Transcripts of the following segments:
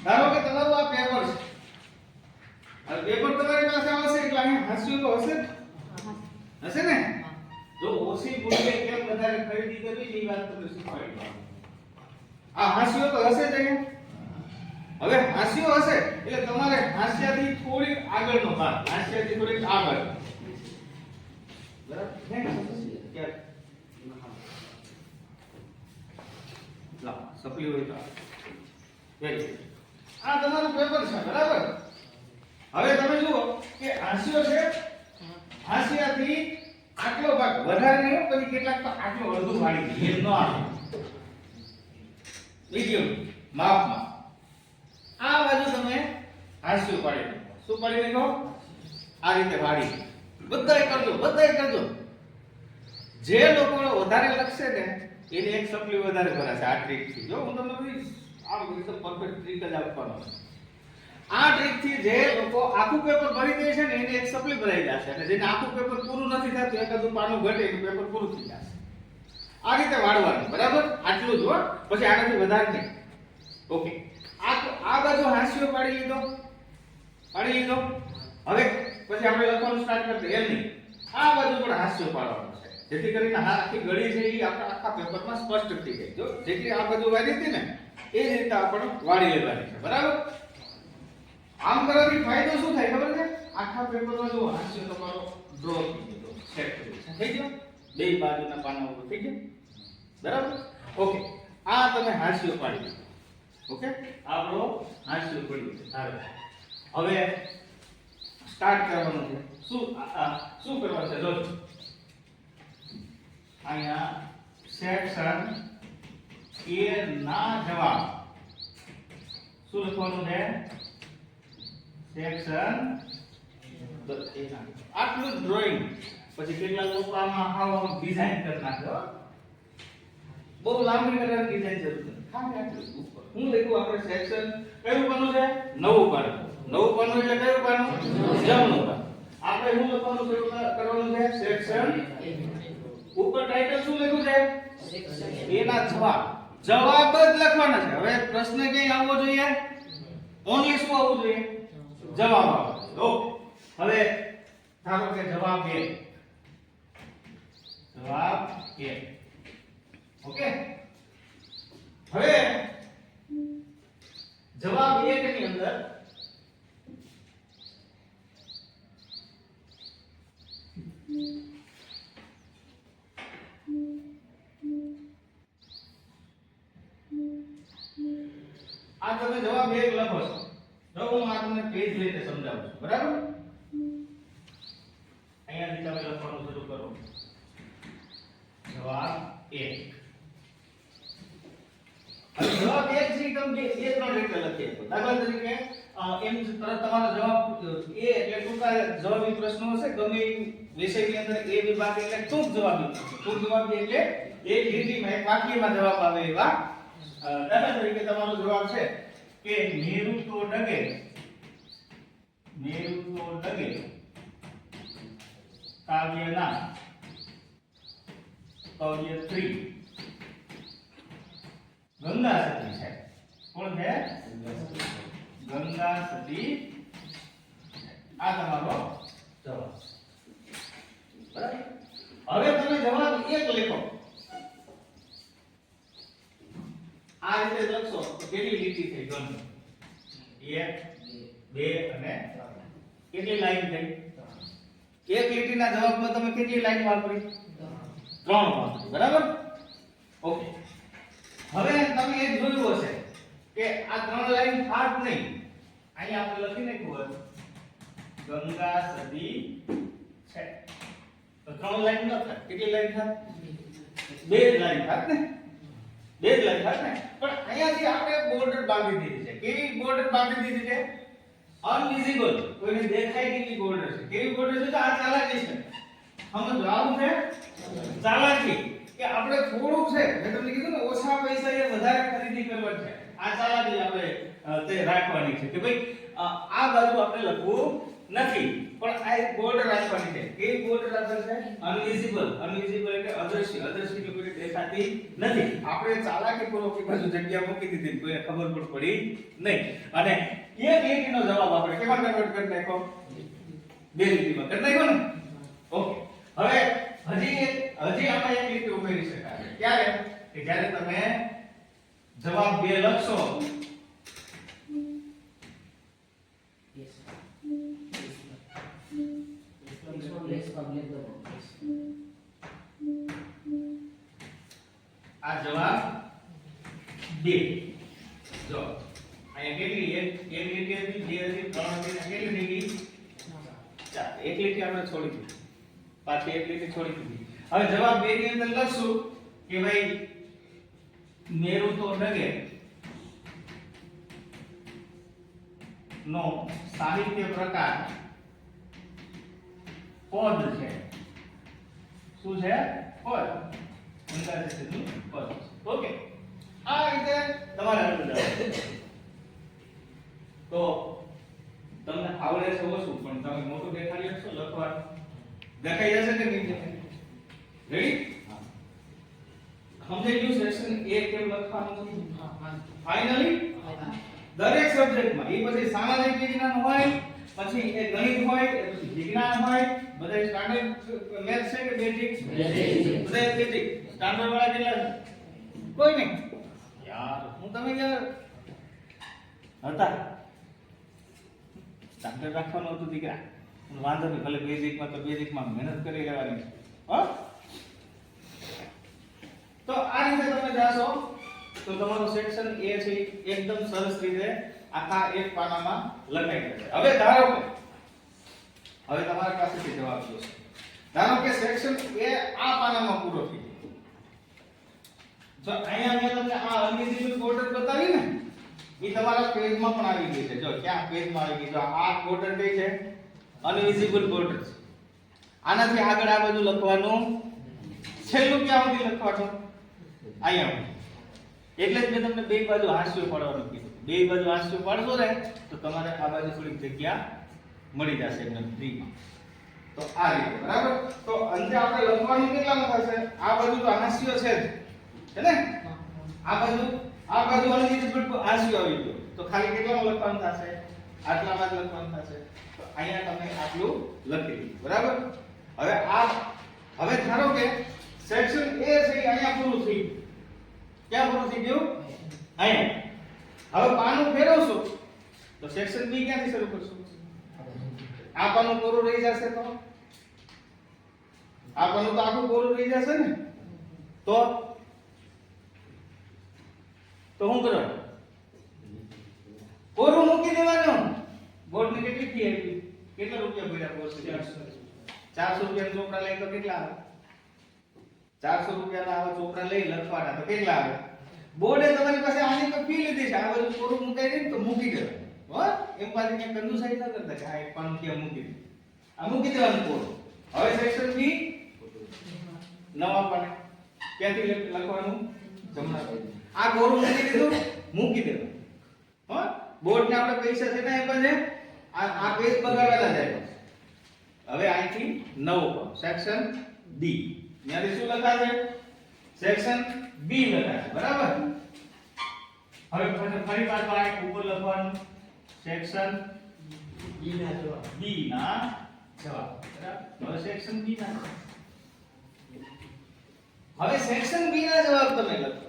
ધારો કે તમારું આ પેપર છે, હવે પેપર તમારી પાસે આવશે એટલે અહીં હાસ્યું તો હશે હશે ને? જો ઓછી મૂલ્યે કેમ વધારે ખરીદી કરવી એ વાત તમને શીખવાડી. આ હાસ્યો તો હશે જ અહીંયા. હવે હાસ્યો હશે એટલે તમારે હાસ્યાથી થોડી આગળનો ભાગ, હાસ્યાથી થોડી આગળ, બરાબર ને? ક્યારે લા સપલી હોય તો વેરી ગુડ. આ તમારું પેપર છે, બરાબર? હવે તમે જુઓ કે હાસ્યો છે, હાસ્યાથી આટલો ભાગ વધારે નહીં, પછી કેટલાક તો આટલો અડધું વાળી દે, એ ન આવે. મીડિયમ માપમાં આ બાજુ તમે હાસ્યો પાડી દો. શું પાડી દો? આ રીતે વાળી. બધાય કરજો, બધાય કરજો. જે લોકો વધારે લખશે ને એને એક સપ્લી વધારે ભરાશે આ ટ્રીક થી. જો હું તમને બધી આ એકદમ પરફેક્ટ ટ્રીક જ આપવાનો છે. આ ટ્રીક થી જે લોકો આખું પેપર ભરી દે છે ને એને એક સપ્લી ભરાઈ જશે, અને જેને આખું પેપર પૂરું નથી થતું, એકાદું પાનું ઘટે એનું પેપર પૂરું થઈ જશે. આ રીતે વાળવાનું, બરાબર? આટલું જ હો, પછી આનાથી વધારે નહીં. ઓકે, આ બાજુ હાસ્યો પાડી લીધો, પાડી લીધો. હવે પછી આપણે લખવાનું સ્ટાર્ટ કરી દઈએ. એમ નહીં, આ બાજુ પણ હાસ્યો પાડવાનો છે, જેથી કરીને આખી ગળી છે એ આપણા આખા પેપરમાં સ્પષ્ટ થઈ જાય. જો જેટલી આ બાજુ વાળી હતી ને એ જ રીતે આપણે વાળી લેવાની છે, બરાબર? આમ કરવાથી ફાયદો શું થાય ખબર છે? આખા પેપરમાં જો હાસ્યો તમારો ડ્રો થઈ ગયો, સેટ થઈ ગયો, બે બાજુના પાના ઉપર થઈ ગયો, બરાબર? ઓકે, આ તમે હાસ્યો પાડી દીધો. ઓકે, આપણો હાસ્યો પડી ગયો. હવે સ્ટાર્ટ કરવાનું છે. શું કરવાનું છે? જો અહીંયા સેક્શન એ ના જવાબ શું લખવાનું છે? સેક્શન આટલું ડ્રોઈંગ. પછી કેટલા લોકો આમાં હાવ ડિઝાઇન કરી નાખે, બહુ લાંબી કરવાની ડિઝાઇન જરૂર નથી. ખાલી આટલું ઉપર હું લખ્યું આપણે સેક્શન કયું પાનું છે? નવું પાનું. નવું પાનું એટલે કયું પાનું? જમણું પાનું. આપણે શું લખવાનું શરૂ કરવાનું છે? સેક્શન. ઉપર ટાઇટલ શું લખ્યું છે? એના જવાબ. જવાબ જ લખવાના છે. હવે પ્રશ્ન ક્યાં આવવો જોઈએ? ઓનલી શું આવવું જોઈએ? જવાબ આવવો. ઓકે, હવે ધારો કે જવાબ એ. જવાબ એ. ઓકે, હવે જવાબ 1 ની અંદર આ તમે જવાબ 1 લખો છો. જો હું આ તમને પેજ લઈને સમજાવું છું, બરાબર? અહીંયાથી તમે લખવાનું શરૂ કરો. જવાબ 1. હવે જવાબ 1 છે તમે બે ત્રણ રીતે લખીએ તો દાખલા તરીકે એમ તરત તમારો જવાબ એ એટલે ટૂંકા જવાબી પ્રશ્નો હશે. ગમે વિષયની અંદર એ વિભાગ એટલે ટૂંક જવાબી. ટૂંક જવાબી એટલે એક લીટીમાં એક વાક્યમાં જવાબ આવે એવા. દાખલા તરીકે તમારો જવાબ છે કે મેરુ તો ડગે, મેરુ તો ડગે કાવ્યના કાવ્ય 3 ગંગા સતી છે. કોણ છે? ગંગા સતી. આ તમારો જવાબ, બરાબર? હવે તમે જવાબ 1 લખો. આ રીતે લખશો તો કેટલી લીટી થઈ? ગણ 1 2 અને કેટલી લાઈન થઈ? એક લીટીના જવાબમાં તમે કેટલી લાઈન વાપરી? 3 વાપરી, બરાબર? ઓકે, હવે તમે એક જોયું હશે કે આ 3 લાઈન થાત નહીં. અહીંયા આપણે લખી નાખ્યું હોય ગંગા સતી છે તો 3 લાઈન ન થાય. કેટલી લાઈન થાય? 2 લાઈન થાત ને, 2 લાઈન થાત ને. પણ અહીંયાથી આપણે બોર્ડર બાંધી દીધી છે. કેવી બોર્ડર બાંધી દીધી છે? અનવિઝિબલ, કોઈને દેખાય નહીં એવી બોર્ડર છે. કેવી બોર્ડર છે? તો આ ચાલાકી છે. સમજો, આવું છે ચાલાકી કે આપણે થોડુંક છે, મેં તમને કીધું ને ઓછા પૈસા એ વધારે ખરીદી કરવાની છે. આ ચાલાકી આપણે તે રાખવાની છે કે ભાઈ આ બાજુ આપણે લખવું નથી, પણ આ એક બોર્ડર રાખવાની છે. કેવી બોર્ડર રાખવાની છે? અનવિઝિબલ. અનવિઝિબલ એટલે અદ્રશ્ય. અદ્રશ્ય એટલે કોઈ દેખાતી નથી. આપણે ચાલાકીપૂર્વક એ બાજુ જગ્યા મૂકી દીધી, કોઈને ખબર પણ પડી નહીં. અને એક લીટીનો જવાબ આપણે કેમાં કન્વર્ટ કરી નાખ્યો? બે લીટીમાં કરી નાખ્યો ને. ઓકે, હવે હજી આમાં એક લીટી ઉમેરી શકાય. ક્યારે? કે જ્યારે તમે જવાબ 2 લખશો. આ જવાબ 2. જો અહીંયા કેટલી એક લીટી હતી, 2 હતી, 3 હતી, કેટલી થઈ ગઈ? 4. એક લીટી આપણે છોડી દીધી, પાછી એક લીટી છોડી દીધી. હવે જવાબ 2 ની અંદર લખશું કે ભાઈ મેરુ તો ડગે નો સાહિત્ય પ્રકાર પદ છે. શું છે? પદ. અંદાજિત પદ. ઓકે, આ રીતે તમારે સમજાવવું. તો તમને આવડે છે ઓછું, પણ તમે મોટું દેખાડી શકશો લખવાનું? દેખાઈ જશે કે નહીં દેખાય? રેડી? સમજાઈ ગયું સેક્શન A કેમ લખવાનું? ફાઇનલી દરેક સબ્જેક્ટમાં એ પછી સામાજિક વિજ્ઞાન હોય, પછી એ ગણિત હોય, એ પછી વિજ્ઞાન હોય, બધા સ્ટાન્ડર્ડ મેથ્સ છે કે બેઝિક? બધા બેઝિક. સ્ટાન્ડર્ડ વાળા કેટલા છે? કોઈ નહીં યાર. હું તમે યાર હતા સ્ટાન્ડર્ડ રાખવાનું હતું દીકરા. વાંધો નહીં, ભલે બેઝિકમાં તો બેઝિકમાં મહેનત કરી લેવાની. હો, તો આ રીતે તમે જાશો તો તમારું સેક્શન A છે એકદમ સરસ રીતે આખા એક પાનામાં લખાઈ જશે. હવે ધારો કે હવે તમારી પાસેથી જવાબ જોશે. ધારો કે સેક્શન A આ પાનામાં પૂરો થઈ ગયો. જો અહીંયા મેં તમને આ અનવિઝિબલ બોર્ડર બતાવી ને, એ તમારા પેજમાં પણ આવી ગઈ છે. જો ક્યાં પેજમાં આવી ગઈ? જો આ બોર્ડર કઈ છે? અનવિઝિબલ બોર્ડર છે. આનાથી આગળ આ બધું લખવાનું, છેલ્લું ક્યાં સુધી લખવાનું? અહીંયા. એટલે જ મેં તમને બે બાજુ હાસ્ય પાડવાનું કીધું. બે બાજુ હાસ્ય પાડશો ને તો તમારે આ બાજુ થોડીક જગ્યા મળી જશે એકદમ ફ્રીમાં. તો આ રીતે બરાબર. તો અંતે આપણે લખવાનું કેટલામાં થશે? આ બાજુ તો હાસ્ય છે જ, છે ને? આ બાજુ અનવિઝિબલ હાસ્ય આવી ગયો તો ખાલી કેટલામાં લખવાનું થશે? આટલામાં જ લખવાનું થશે. તો અહીંયા તમે આટલું લખી દીધું. બરાબર. હવે ધારો કે સેક્શન A છે અહીંયા પૂરું થઈ ગયું. ક્યાં પૂરું થઈ ગયું? અહીંયા. હવે પાનું ફેરવશો તો સેક્શન B ક્યાંથી શરૂ કરશો? આ પાનું પૂરું રહી જશે તો આ પાનું તો આખું પૂરું રહી જશે ને. તો શું કરવાનું? પૂરું મૂકી દેવાનું. બોર્ડ ની કેટલી ફી આવી? કેટલા રૂપિયા ભર્યા કોર્સ? 400 રૂપિયા ચોપડા લઈ તો કેટલા આવે? 400 રૂપિયાના આવા ચોપડા લઈ લખવાના તો કેટલા આવે? બોર્ડે તમારી પાસે આની તો ફી લીધી છે. આ બધું પૂરું મુકાઈ દે તો મૂકી દેવાનું. હો, એમ પાછી કે કંજુસાઈ ન કરતા કે આ એક પાનું ક્યાં મૂકી દે. આ મૂકી દેવાનું પૂરું. હવે સેક્શન B નવા પાને ક્યાંથી લખવાનું? જમણા બાજુ. આ કોરું મૂકી દીધું, મૂકી દેવાનું. હો, બોર્ડ ને આપણે પૈસા છે ને એ બને આ પેજ બગાડવાના જાય. હવે અહીંથી નવો પાનો સેક્શન D. ત્યાંથી શું લખાશે? સેક્શન B લખાશે. બરાબર. હવે ફરી પાછું આ ઉપર લખવાનું સેક્શન B ના જવાબ. બરાબર. હવે સેક્શન B ના જવાબ. હવે સેક્શન B ના જવાબ તમે લખો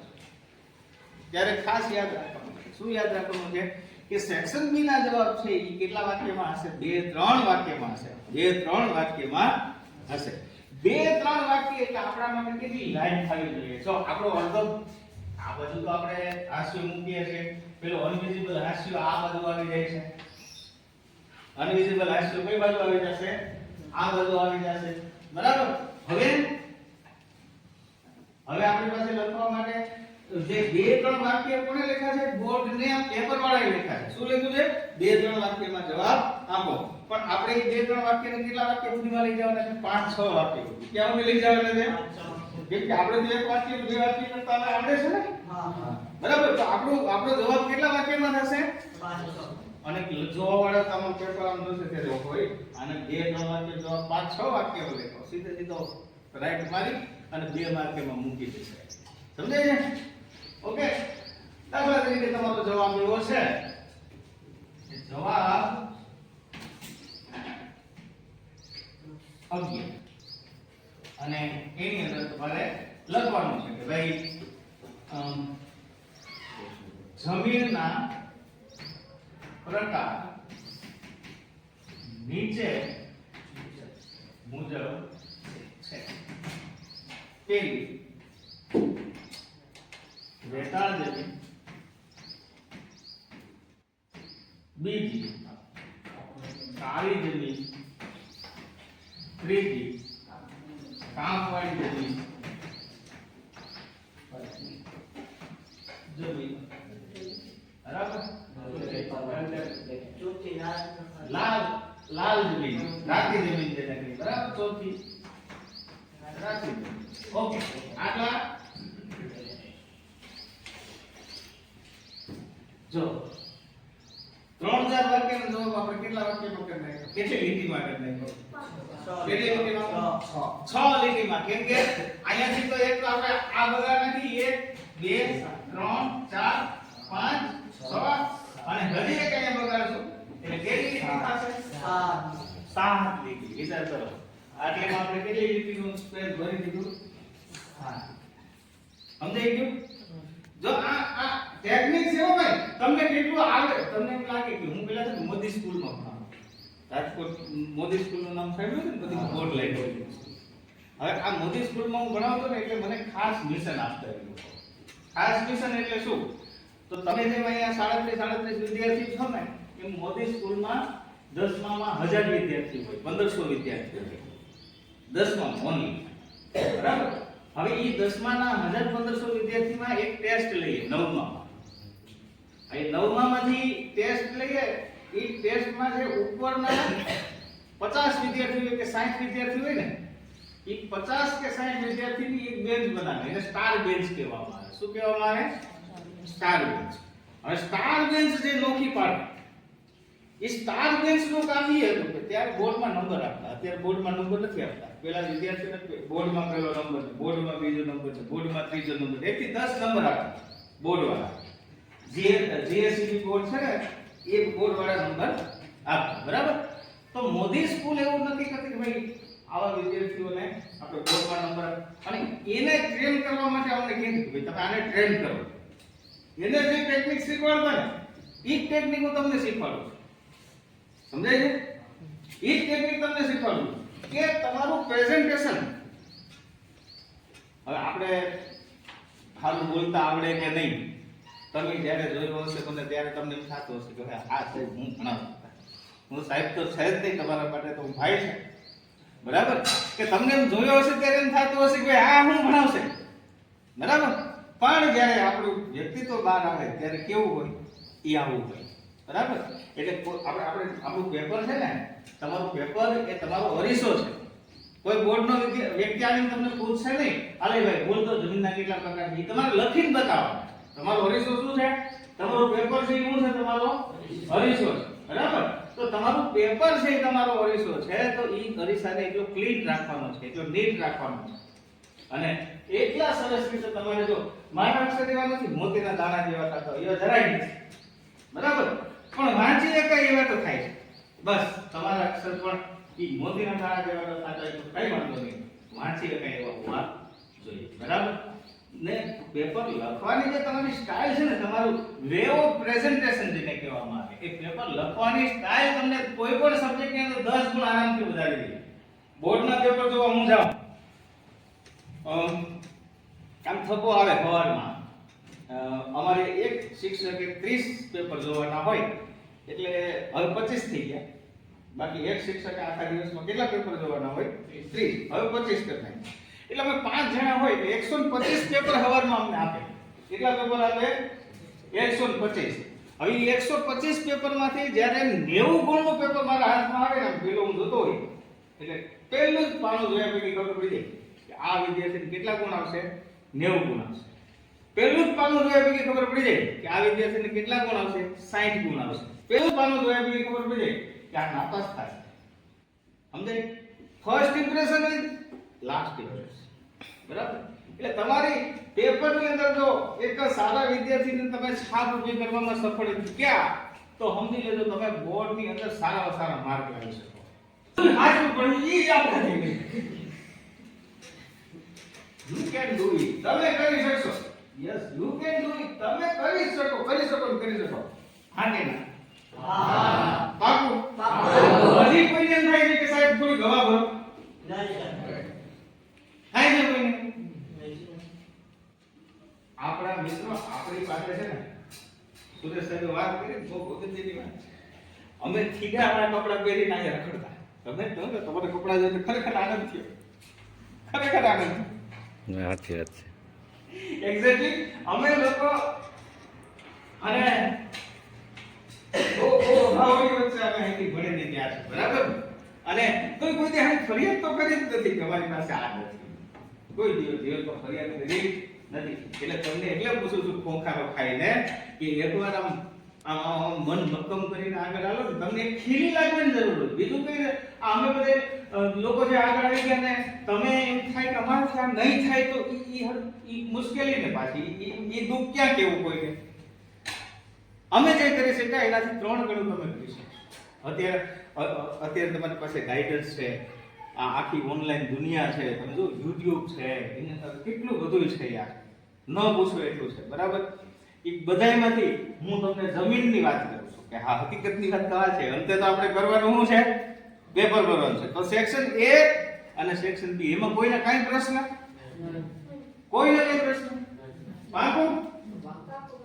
ત્યારે ખાસ યાદ રાખવાનું. શું યાદ રાખવાનું છે કે સેક્શન B ના જવાબ છે એ કેટલા વાક્યમાં હશે? 2-3 વાક્યમાં હશે. 2-3 વાક્યમાં હશે. 2-3 વાક્ય એટલે આપણા માટે કેટલી લાઈન થવી જોઈએ? જો આપણો અર્ધ આ બાજુ તો આપણે હાસ્ય મૂકીએ છીએ, પેલો અનવિઝિબલ હાસ્ય આ બાજુ આવી જાય છે. અનવિઝિબલ હાસ્ય કઈ બાજુ આવી જશે? આ બાજુ આવી જશે. બરાબર. હવે આપણી પાસે લખવા માટે જે 2-3 વાક્ય કોણે લખ્યા છે? બોર્ડ ને પેપર વાળાએ લખ્યા છે. શું લખ્યું છે? 2-3 વાક્યમાં જવાબ આપો. પણ આપણે એ 2-3 વાક્યને કેટલા વાક્ય સુધીમાં લઈ જવાના છે? 5-6 વાક્ય. ક્યાં સુધી લઈ જવાના છે? કેમ કે આપણે તો એક વાક્ય 2 વાક્ય કરતા આવડે છે ને? હા. બરાબર. તો આપણો જવાબ કેટલા વાક્યમાં થશે? 5-6. અને જોવા વાળા તમારો પેપર આમ જોશે તે જો હોય અને 2-3 વાક્ય જવાબ 5-6 વાક્ય લખો. સીધો રાઈટ મારી અને 2 માર્ક એમાં મૂકી દેશે. સમજાય છે? ઓકે. દાખલા તરીકે તમારો જવાબ એવો છે કે જવાબ 11 અને એની અંદર તમારે લખવાનું છે કે ભાઈ જમીનના પ્રકાર નીચે મુજબ છે. પેલી રેતાળ જમીન, બીજી કાળી જમીન, ત્રીજી કામવાળી જમીન, બરાબર? લાલ જમીન, રાતી જમીન જેને કહીએ, બરાબર? ચોથી રાતી જમીન. ઓકે, આટલા જો 3000 વાક્યનો જવાબ આપણે કેટલા વાક્યમાં કરી નાખ્યો? કેટલી લીટીમાં કરી નાખ્યો? કેટલી લીટીમાં? 6 લીટીમાં. કેમ કે અહીંયાથી તો એક આપણે આ બધા નથી, 1 2 3 4 5 6 અને હજી એક અહીંયા બગાડશું એટલે કેટલી લીટી થશે? 7 લીટી. વિચાર કરો, આટલેમાં આપણે કેટલી લીટીનું સ્પેસ ભરી દીધું? 7. સમજાઈ ગયું? જો આ ટેકનિક છે હો ભાઈ, તમને કેટલું આવડે? તમને એમ લાગે કે હું પેલા છે મોદી સ્કૂલમાં ભણ્યો, રાજકોટ મોદી સ્કૂલનું નામ સાંભળ્યું છે ને, બધી બોર્ડ લાગ્યો છે. હવે આ મોદી સ્કૂલમાં હું ભણાવતો ને એટલે મને ખાસ મિશન આપતા એ લોકો. ખાસ મિશન એટલે શું? તો તમે જેમ અહીંયા 37 વિદ્યાર્થી છો ને, એમ મોદી સ્કૂલમાં 10મામાં 1000 વિદ્યાર્થી હોય, 1500 વિદ્યાર્થી હોય 10મામાં ઓનલી. બરાબર? હવે ઈ 10માના 1500 વિદ્યાર્થીમાં એક ટેસ્ટ લઈએ 9મામાં. એ 9મામાંથી ટેસ્ટ લઈએ, ઈ ટેસ્ટમાં જે ઉપરના 50 વિદ્યાર્થી હોય કે 60 વિદ્યાર્થી હોય ને, ઈ 50 કે 60 વિદ્યાર્થીની એક બેન્ચ બનાવે, એને સ્ટાર બેન્ચ કહેવામાં આવે. શું કહેવામાં આવે? Star bench. હવે સ્ટાર બેન્ચ જે નોખી પાડે, ઈ સ્ટાર બેન્ચનું કામ એ હતું કે ત્યારે બોર્ડમાં નંબર આપતા. અત્યારે બોર્ડમાં નંબર નથી આપતા. પેલા વિદ્યાર્થીને બોર્ડમાં પહેલો નંબર છે, બોર્ડમાં બીજો નંબર છે, બોર્ડમાં ત્રીજો નંબર, 1 થી 10 નંબર આપતા બોર્ડવાળા. જીએસસીબી બોર્ડ છે ને, એ બોર્ડવાળા નંબર આપતા. બરાબર? તો મોદી સ્કૂલ એવું નથી કરતી કે ભાઈ આવા વિદ્યાર્થીઓને આપણે બોર્ડમાં નંબર અને એને ટ્રેન કરવા માટે અમને કીધું કે ભાઈ તમે આને ટ્રેન કરો. એને જે ટેકનિક શીખવાડતા ને, ઈ ટેકનિક હું તમને શીખવાડું. સમજાય છે? ઈ ટેકનિક તમને શીખવાડું કે તમારું પ્રેઝન્ટેશન. હવે આપણે ખાલી બોલતા આવડે કે નહીં, તમે જ્યારે જોયું હશે તમને ત્યારે તમને એમ થતું હશે કે ભાઈ આ સાહેબ હું ભણાવું, હું સાહેબ તો છે જ નહીં તમારા માટે, તો હું ભાઈ છે. બરાબર? કે તમને એમ જોયો હશે ત્યારે એમ થતું હશે કે ભાઈ આ હું ભણાવશે. બરાબર? પણ જ્યારે આપણું વ્યક્તિત્વ બહાર આવે ત્યારે કેવું હોય? એ આવું હોય. બરાબર? એટલે આપણે આપણું પેપર છે ને, તમારું પેપર એ તમારો અરીસો છે. કોઈ બોર્ડનો વ્યક્તિ આવીને તમને પૂછશે નહીં, આલે ભાઈ બોલ તો જમીનના કેટલા પ્રકાર છે, તમારે લખીને બતાવવાનું. તમારો અરીસો શું છે? તમારું પેપર છે, શું છે? તમારો અરીસો છે. બરાબર? તો તમારું પેપર છે એ તમારો અરીસો છે, તો ઈ અરીસાને એટલો ક્લીન રાખવાનો છે, એટલો નીટ રાખવાનો છે. અને એટલા સરસ રીતે તમારે જો મારા અક્ષર એવા નથી મોતીના દાણા જેવા થતા હોય, એવા જરાય નથી. બરાબર? પણ વાંચી એકાય એવા તો થાય છે. બસ તમારા અક્ષર પણ ઈ મોતીના દાણા જેવા તો થતા હોય તો કઈ વાંધો નહીં, વાંચી એકાય એવા હોવા જોઈએ. બરાબર? ને પેપર લખવાની જે તમારી સ્ટાઇલ છે ને, તમારું વે ઓફ પ્રેઝન્ટેશન જેને કહેવામાં આવે, એ પેપર લખવાની સ્ટાઇલ તમને કોઈ પણ સબ્જેક્ટની અંદર 10 ગુણ આરામથી વધારી દે. બોર્ડના પેપર જોવા હું જાઉં, આમ થપ્પો આવે સવારમાં, અમારે એક શિક્ષકે 30 પેપર જોવાના હોય, એટલે હવે 25 થઈ ગયા. બાકી એક શિક્ષકે આખા દિવસમાં કેટલા પેપર જોવાના હોય? 30. હવે 25 કરી નાખ્યા. એટલે અમે 5 જણા હોય તો 125 પેપર સવારમાં અમને આપે. કેટલા પેપર આપે? 125. હવે 125 પેપરમાંથી જ્યારે 90 ગુણનું પેપર મારા હાથમાં આવે ને, પેલો હું જોતો હોય એટલે પહેલું જ પાનું જોયા પછી ખબર પડી જાય કે આ વિદ્યાર્થીને કેટલા ગુણ આવશે? 90 ગુણ આવશે. પહેલું જ પાનું જોયા પછી ખબર પડી જાય કે આ વિદ્યાર્થીને કેટલા ગુણ આવશે? 60 ગુણ આવશે. પહેલું પાનું જોયા પછી ખબર પડી જાય કે આ નાપાસ થાય. સમજાય? First impression is last impression. બરાબર? એટલે તમારી પેપરની અંદર જો એક સારા વિદ્યાર્થીને તમે છાપ ઊભી કરવામાં સફળ થયા તો સમજી લેજો તમે બોર્ડની અંદર સારામાં સારા માર્ક લાવી શકો. આજુ પણ ઈ આપણે નહીં. You can do it. તમે કરી શકશો. Yes, you can do it. તમે કરી શકો ને કરી શકો. હા કે ના? હા. પાકું? પાકું. હજી કોઈને એમ થાય છે કે સાહેબ થોડી ગવા ભરો? નહીં. થાય છે કોઈને? આપણા મિત્રો આપણી પાસે છે ને સુરેશ સાહેબે વાત કરી બહુ અગત્યની વાત. અમે થીગાવાળા કપડાં પહેરીને અહીંયા રખડતા. તમે તો તમારા કપડાં જોઈને ખરેખર આનંદ થયો. ખરેખર આનંદ થયો. સાચી વાત છે. એક્ઝેક્ટલી અમે લોકો અને ઓ ભાવની વચ્ચે અમે અહીંથી ભણીને ગયા છે. બરાબર? અને કોઈ ત્યાં ફરિયાદ તો કરી જ નથી કે અમારી પાસે આ નથી. કોઈ દિવસ તો ફરિયાદ કરી નથી. એટલે તમને એટલે પૂછું છું ખોખારો ખાઈને કે એકવાર આમ મન મક્કમ કરીને આગળ આલો ને તમને ખીલી લાગવાની જરૂર હોય. બીજું કઈ અમે બધે લોકો જે આગળ આવી ગયા ને તમે એમ થાય કે અમારાથી આ નહીં થાય તો ઈ મુશ્કેલી ને પાછી ઈ દુઃખ ક્યાં કેવું કોઈને. અમે જે કરી શક્યા એનાથી 3 ગણું તમે કરી શકો. અત્યારે તમારી પાસે ગાઈડન્સ છે, આ આખી ઓનલાઈન દુનિયા છે, તમે જો YouTube છે, એની અંદર કેટલું બધું છે યાર, ન પૂછો એટલું છે. બરાબર? એ બધાયમાંથી હું તમને જમીનની વાત કરું છું કે હા હકીકતની વાત આ છે. અંતે તો આપણે કરવાનું શું છે? પેપર ભરવાનું છે. તો સેક્શન A અને સેક્શન B એમાં કોઈને કાઈ પ્રશ્ન? કોઈને કઈ પ્રશ્ન? પાકું?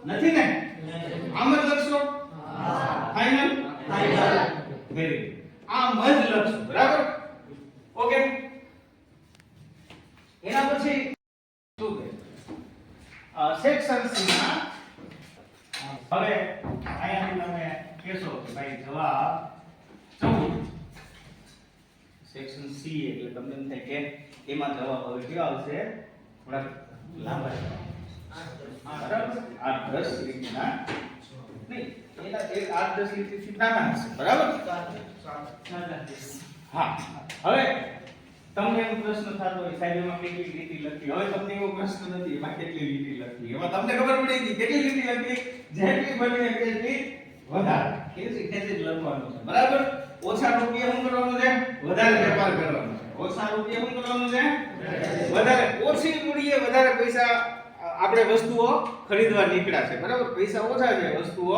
નથી ને? આમ જ લખશો? ફાઇનલ? ફાઇનલ. Very good. આમ જ લખશો. બરાબર? ઓકે. એના પછી શું કહે? સેક્શન C માં હવે અહીંયાથી તમે કહેશો કે ભાઈ જવાબ 14. સેક્શન C એટલે તમને એમ થાય કે એમાં જવાબ હવે કેવો આવશે? થોડા લાંબા જવાબ. બરાબર? 8-10 લીટીના નહીં, એના 8-10 લીટીથી નાના હશે. બરાબર? હા. હવે તમને એવો પ્રશ્ન થતો હોય સાહેબ એમાં કેટલી લીટી લખી? હવે તમને એવો પ્રશ્ન નથી એમાં કેટલી લીટી લખી. એમાં તમને ખબર પડી ગઈ કેટલી લીટી લખી? જેટલી બની એટલી વધારે ખેંચી લખવાનું છે. બરાબર? ઓછા રૂપિયા શું કરવાનું છે? વધારે વેપાર કરવાનો છે. ઓછા રૂપિયા શું કરવાનું છે? વધારે. ઓછી મૂડીએ વધારે પૈસા આપણે વસ્તુઓ ખરીદવા નીકળ્યા છે. બરાબર? પૈસા ઓછા છે વસ્તુઓ.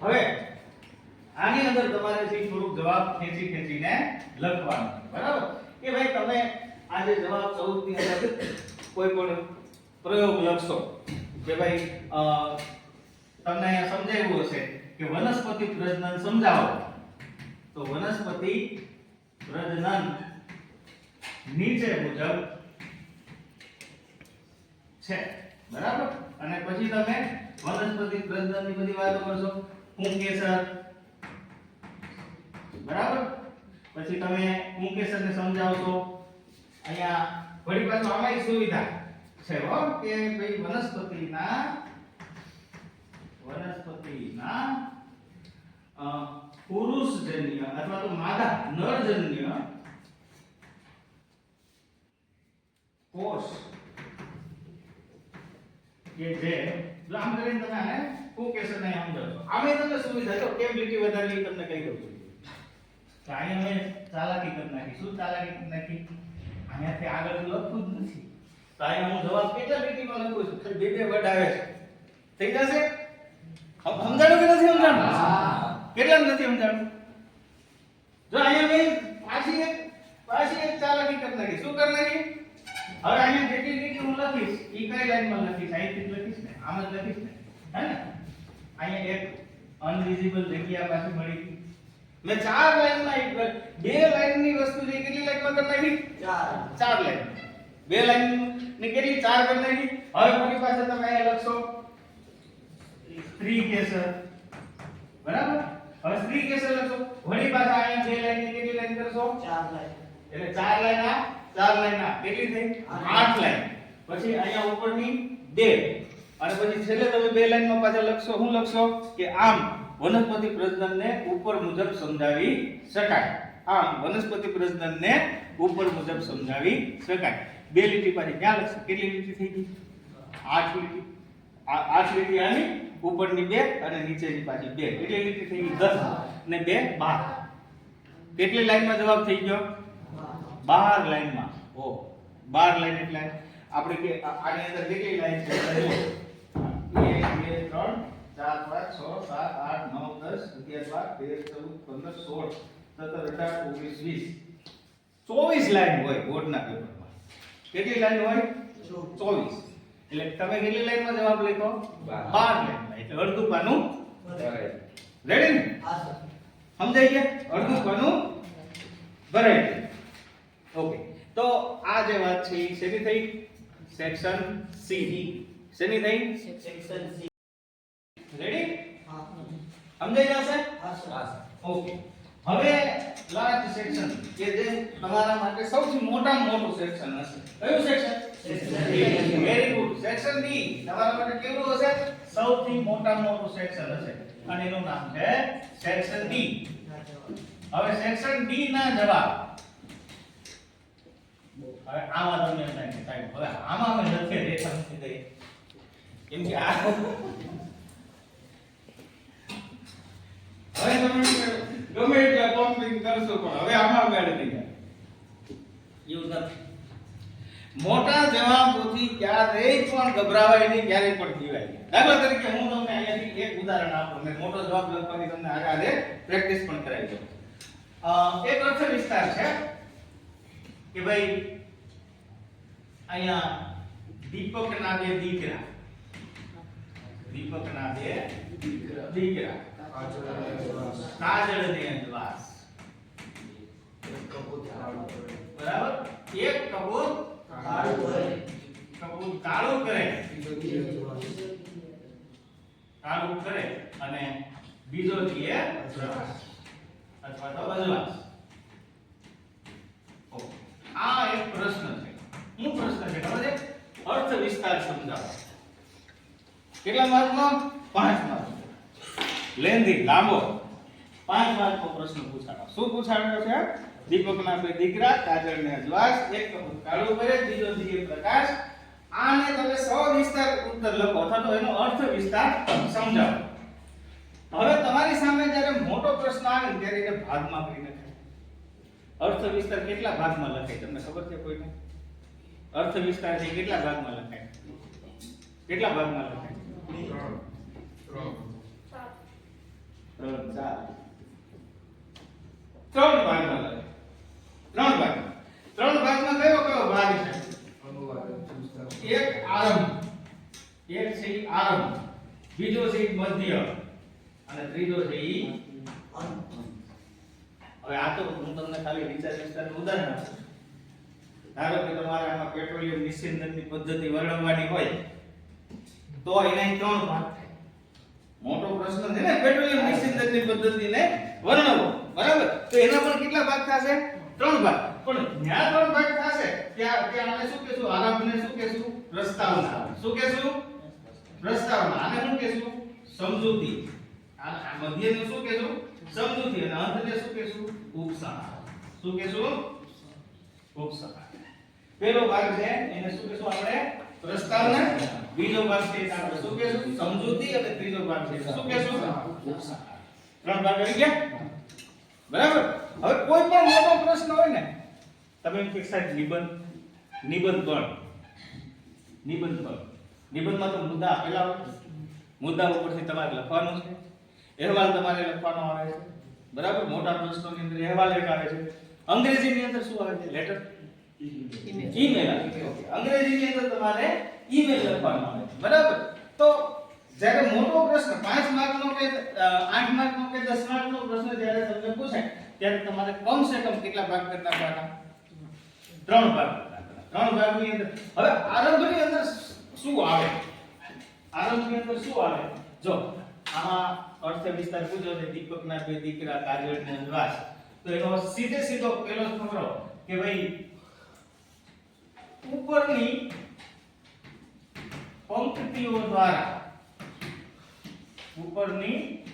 હવે આની અંદર તમારે જે થોડુંક જવાબ ખેંચીને લખવાનું છે. બરાબર? કે ભાઈ તમે આ જે જવાબ 14 ની અંદર કોઈ પણ પ્રયોગ લખશો કે ભાઈ તમને અહીંયા સમજાવ્યું હશે કે વનસ્પતિ પ્રજનન સમજાવો. તો વનસ્પતિ પ્રજનન નીચે મુજબ છે. બરાબર? અને પછી તમે વનસ્પતિ પ્રજનનની બધી વાતો કરશો. પુંકેસર. બરાબર? પછી તમે પુંકેસરને સમજાવશો. અહીંયા વળી પાછું આમાંય સુવિધા છે હો કે ભાઈ વનસ્પતિના પુરુષજન્ય અથવા તો માદા નરજન્ય કોષ કે જે આમ કરીને તમે આને પુંકેસરને સમજાવશો. આમે તમને સુવિધા છે કેમ લીટી વધારવી તમને કહી દઉં છું. તો અહીંયા મેં ચાલાકી કરી નાખી. શું ચાલાકી કરી નાખી? અહીંયાથી આગળ લખતું જ નથી. તો અહીંયા હું જવાબ કેટલા લીટીમાં લખું છું? ખાલી 2 વર્ડ આવે છે. થઈ જશે? સમજાણું કે નથી સમજાણું? કેટલા નથી સમજાણું? જો અહીંયા મેં પાછી એક ચાલાકી કરી નાખી. શું કરી નાખી? હવે અહીંયા જેટલી લીટી હું લખીશ ઈ કઈ લાઈનમાં લખીશ? અહીંથી જ લખીશ ને? આમ જ લખીશ ને? હે ને? અહીંયા એક અનવિઝિબલ જગ્યા પાછી મળી ગઈ. મેં 4 લાઈનમાં 2 લાઈનની વસ્તુ જે કેટલી લાઈનમાં કરી નાખી? 4 લાઈન. 2 લાઈન ની કેટલી? 4 કરી નાખી. હવે ફરી પાછા તમે અહીંયા લખશો સ્ત્રી કેસર. બરાબર? હવે સ્ત્રી કેસર લખશો. વળી પાછા અહીંયા 2 લાઈન ની કેટલી લાઈન કરશો? 4 લાઈન. એટલે 4 લાઈન આ 4 લાઈન આ કેટલી થઈ? 8 લાઈન. પછી અહીંયા ઉપરની 2 અને પછી છેલ્લે તમે 2 લાઈનમાં પાછા લખશો. શું લખશો? કે આમ વનસ્પતિ પ્રજનનને ઉપર મુજબ સમજાવી શકાય. આમ વનસ્પતિ પ્રજનનને ઉપર મુજબ સમજાવી શકાય. બે લીટી પાછી ક્યાં લખશે? કેટલી લીટી થઈ ગઈ? 8 લીટી. 8 લીટી આની ઉપરની 2 અને નીચેની પાછી 2. કેટલી લીટી થઈ ગઈ? 10 અને 2 12. કેટલી લાઈનમાં જવાબ થઈ ગયો? 12 લાઈનમાં. ઓ 12 લાઈન એટલે આપણે કે આની અંદર કેટલી લાઈન છે? 1 2 3 4 5 6 7 8 9 10 11 12 13 14 15 16 17 18 19 20 24 લાઈન હોય બોર્ડના પેપરમાં. કેટલી લાઈન હોય? 24. એટલે તમે કેટલી લાઈનમાં જવાબ લખો? 12 લાઈનમાં. એટલે અડધું પાનું રેડી ને? હા સર. સમજાઈ ગયા? અડધું પાનું ભરાઈ ગયું. ઓકે. તો આ જે વાત છે એ શેની થઈ? Section C. શેની થઈ? Section C. રેડી? હા. સમજાઈ જશે? હા સર. ઓકે. હવે લાસ્ટ સેક્શન કે જે તમારા માટે સૌથી મોટામાં મોટું સેક્શન હશે. કયું section? Section D. Very good. Section D તમારા માટે કેવું હશે? સૌથી મોટામાં મોટું સેક્શન હશે અને એનું નામ છે સેક્શન ડી. હવે સેક્શન ડી ના જવાબ હવે આમાં તમને એમ થાય કે સાહેબ હવે આમાં અમે લખીએ રેખા મૂકી દઈએ કેમ કે આ હવે તમે ગમે એટલા પમ્પિંગ કરશો પણ હવે આમાં મેળ નહીં આવે એવું નથી. મોટા જવાબોથી ક્યારેય પણ ગભરાવાય નહીં, ક્યારેય પણ જીવાય નહીં. દાખલા તરીકે હું તમને અહીંયાથી એક ઉદાહરણ આપું અને મોટો જવાબ લખવાની તમને આગળ પ્રેક્ટિસ પણ કરાવી દઉં. એક અર્થ વિસ્તાર છે કે ભાઈ અહીંયા દીપકના બે દીકરા કાજળ ને અજવાસ બરાબર. એક કબૂત કાળું કરે અને બીજો દીએ અથવા તો અજવાસ. આ એક પ્રશ્ન છે. શું પ્રશ્ન છે ખબર છે? અર્થ વિસ્તાર સમજાવો. કેટલા માર્કનો? 5 માર્ક. લેન્ધી લાંબો 5 માર્કનો પ્રશ્ન પૂછાયો. શું પૂછાયો છે? દીપકના બે દીકરા કાજળ ને અજવાસ, એક કબૂત કાળું કરે, બીજો દીએ પ્રકાશ. આને તમે સવિસ્તાર ઉત્તર લખો અથવા તો એનો અર્થ વિસ્તાર સમજાવો. હવે તમારી સામે જ્યારે મોટો પ્રશ્ન આવે ત્યારે એને ભાગમાં કરી નાખે. અર્થ વિસ્તાર કેટલા ભાગમાં લખાય તમને ખબર છે કોઈને? અર્થ વિસ્તાર છે કેટલા ભાગમાં લખાય? કેટલા ભાગમાં લખાય? 3 ભાગમાં લખાય. 3 ભાગમાં કયો ભાગ છે? એક આરંભ, એક છે આરંભ, બીજો છે મધ્ય અને ત્રીજો છે અંત. હવે આ તો હું તમને ખાલી વિચાર વિસ્તારનું ઉદાહરણ આપું. ધારો કે તમારે આમાં પેટ્રોલિયમ નિસ્યંદનની પદ્ધતિ વર્ણવવાની હોય તો એના 3 ભાગ થાય. મોટો પ્રશ્ન છે ને પેટ્રોલિયમ નિસ્યંદનની પદ્ધતિને વર્ણવો, બરાબર? તો એના પણ કેટલા ભાગ થશે? 3 ભાગ. પણ જ્યાં 3 ભાગ થશે ત્યાં આને શું કહેશું? આરંભને શું કહેશું? પ્રસ્તાવના. શું કહેશું? પ્રસ્તાવના. આને શું કહેશું? સમજૂતી. આ મધ્યને શું કહેશું? સમજૂતી. અને અંતને શું કહેશું? ઉપસંહાર. શું કહેશું? ઉપસંહાર. પહેલો ભાગ છે એને શું કહેશું આપણે? પ્રસ્તાવના. બીજો ભાગ છે એને આપણે શું કહેશું? સમજૂતી. અને ત્રીજો ભાગ છે શું કહેશું? ઉપસંહાર. 3 ભાગ આવી ગયા, બરાબર? હવે કોઈ પણ મોટો પ્રશ્ન હોય ને તમે એમ કે સાહેબ નિબંધ ગણ. નિબંધમાં તો મુદ્દા આપેલા હોય, મુદ્દા ઉપરથી તમારે લખવાનું છે, અહેવાલ તમારે લખવાનો આવે છે, બરાબર? મોટા પ્રશ્નોની અંદર અહેવાલ એક આવે છે. અંગ્રેજીની અંદર શું આવે છે? લેટર, ઈમેલ આવે છે. અંગ્રેજીની અંદર તમારે ઈમેલ લખવાનો આવે છે, બરાબર? તો જ્યારે મોટો પ્રશ્ન 5 માર્કનો કે 8 માર્કનો કે 10 માર્કનો પ્રશ્ન જ્યારે તમને પૂછાય ત્યારે તમારે કમસે કમ કેટલા ભાગ કરતા હતા? 3 ભાગ કરતા. 3 ભાગની અંદર હવે આરંભની અંદર શું આવે? આરંભની અંદર શું આવે? જો આમાં અર્થ વિસ્તાર પૂછ્યો છે દીપકના બે દીકરા કાજળ ને અજવાસ, તો એનો સીધો પહેલો ફકરો કે ભાઈ ઉપરની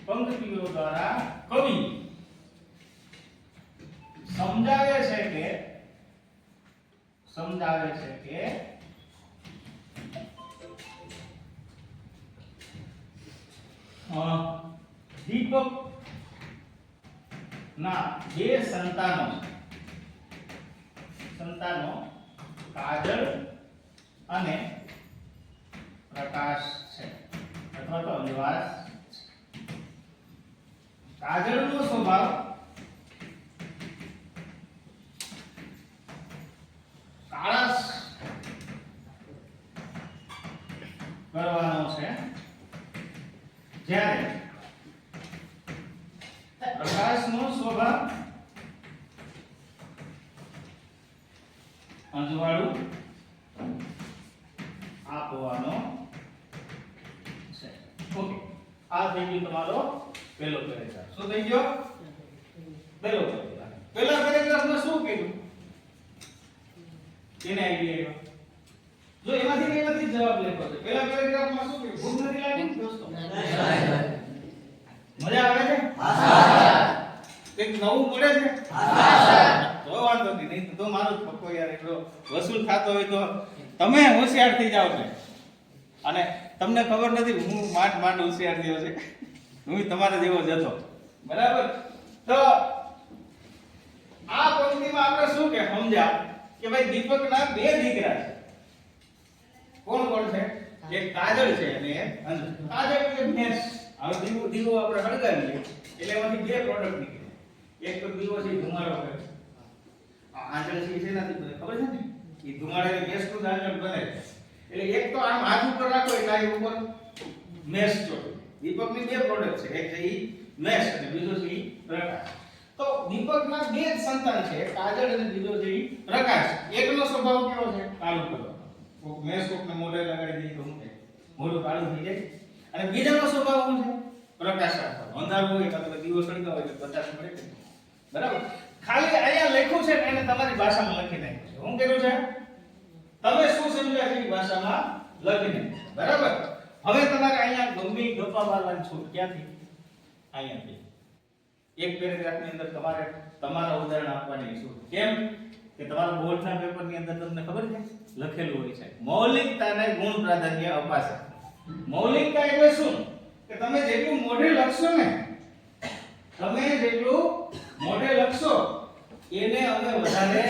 પંક્તિઓ દ્વારા કવિ સમજાવે છે કે સમજાવે છે કે દીપક ના બે સંતાનો કાજલ અને પ્રકાશ છે અથવા તો અંજવાસ. કાજલનો સ્વભાવ કાળાશ કરવાનો છે, જ્યારે પ્રકાશનો સ્વભાવ અંજવાળું આપવાનો છે. ઓકે, આ થઈ ગયું તમારો પહેલો પેરેગ્રાફ. શું થઈ ગયો? પહેલો પેરેગ્રાફ. પહેલા પેરેગ્રાફમાં શું કીધું? એને આઈડિયા આવ્યો. જો એમાંથી જવાબ લખ્યો છે. પહેલા પેરેગ્રાફમાં શું કીધું? ભૂખ નથી લાગી દોસ્તો? મજા આવે છે? એક નવું મળે છે? તો વાંધો નહીં તો મારો પક્કો યાર એટલો વસૂલ થતો હોય તો તમે હોશિયાર થઈ જાવ છો. અને તમને ખબર નથી હું માંડ હોશિયાર થયો છે. હું તમારા જેવો જ હતો. બરાબર? તો આ પંક્તિમાં આપણે શું કે સમજ્યા કે ભાઈ દીપકના બે દીકરા છે. કોણ કોણ છે? એક કાજલ છે અને એક અંજુ. કાજલ એટલે ભેંસ. હવે દીવો આપણે સળગાવીએ એટલે એમાંથી બે પ્રોડક્ટ નીકળે. એક તો દીવો છે ધુમાડો કરે. આંચળ છે નથી બને ખબર છે ને? એ ધુમાડાની ગેસનું જ આંચળ બને. એટલે એક તો આમ હાથ ઉપર રાખો એટલે આ ઉપર મેશ ચોટે. દીપકની બે પ્રોડક્ટ છે. એક છે ઈ મેશ અને બીજો છે ઈ પ્રકાશ. તો દીપકના બે જ સંતાન છે, કાજલ અને બીજો છે ઈ પ્રકાશ. એકનો સ્વભાવ કેવો છે? કાળું કરવાનો. કોક મેશ કોકને મોઢે લગાડી દે તો શું થાય? મોઢું કાળું થઈ જાય. અને બીજાનો સ્વભાવ શું છે? પ્રકાશ આપવાનો. અંધારું હોય કાં તો દીવો સળગાવો એટલે પ્રકાશ મળે. બરાબર? ખાલી અહીંયા લખ્યું છે કે એને તમારી ભાષામાં લખી નાખ્યું છે. શું કર્યું છે? તમે શું સમજ્યા છે એ ભાષામાં લખી નાખ્યું. બરાબર? હવે તમારે અહીંયા ગમે ગપ્પા મારવાની છૂટ ક્યાંથી? અહીંયાથી. એક પેરેગ્રાફની અંદર તમારે તમારા ઉદાહરણ આપવાની છૂટ. કેમ? કે તમારા બોર્ડના પેપરની અંદર તમને ખબર છે લખેલું હોય છે મૌલિકતાને ગુણ પ્રાધાન્ય અપાશે. મૌલિકતા એટલે શું? કે તમે જેટલું મોઢે લખશો ને, તમે જેટલું મોઢે લખશો એને અમે વધારે